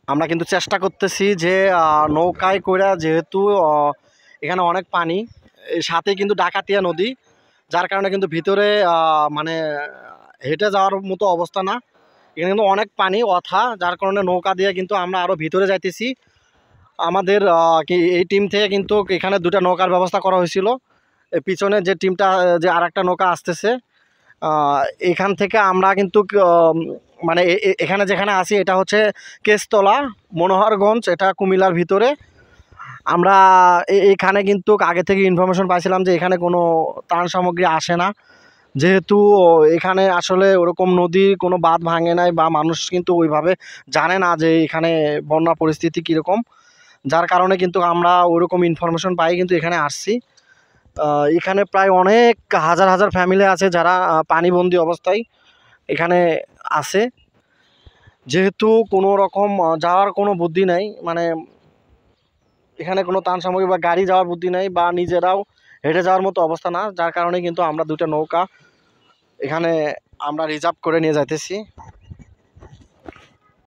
আমরা কিন্তু চেষ্টা করতেছি যে নৌকায় কইরা, যেহেতু এখানে অনেক পানি, সাথে কিন্তু ডাকাতিয়া নদী, যার কারণে কিন্তু ভিতরে মানে হেঁটে যাওয়ার মতো অবস্থা না। এখানে কিন্তু অনেক পানি অথা, যার কারণে নৌকা দিয়ে কিন্তু আমরা আরও ভিতরে যাইতেছি। আমাদের কি এই টিম থেকে কিন্তু এখানে দুটা নৌকার ব্যবস্থা করা হয়েছিল। পিছনে যে টিমটা, যে আর একটা নৌকা আসতেছে, এখান থেকে আমরা কিন্তু মানে এখানে যেখানে আছি এটা হচ্ছে কেশতলা মনোহরগঞ্জ, এটা কুমিল্লার ভিতরে। আমরা এইখানে কিন্তু আগে থেকে ইনফরমেশন পাইছিলাম যে এখানে কোনো ত্রাণ সামগ্রী আসে না, যেহেতু এখানে আসলে ওরকম নদীর কোনো বাঁধ ভাঙে নাই, বা মানুষ কিন্তু ওইভাবে জানে না যে এখানে বন্যা পরিস্থিতি কীরকম, যার কারণে কিন্তু আমরা ওরকম ইনফরমেশন পাই কিন্তু এখানে আসছি। এখানে প্রায় অনেক হাজার হাজার ফ্যামিলি আছে যারা পানিবন্দী অবস্থায় এখানে আছে। যেহেতু কোনো রকম যাওয়ার কোনো বুদ্ধি নাই, মানে এখানে কোনো ত্রাণ সামগ্রী বা গাড়ি যাওয়ার বুদ্ধি নাই, বা নিজেরাও হেঁটে যাওয়ার মতো অবস্থা না, যার কারণে কিন্তু আমরা দুইটা নৌকা এখানে আমরা রিজার্ভ করে নিয়ে যাইতেছি।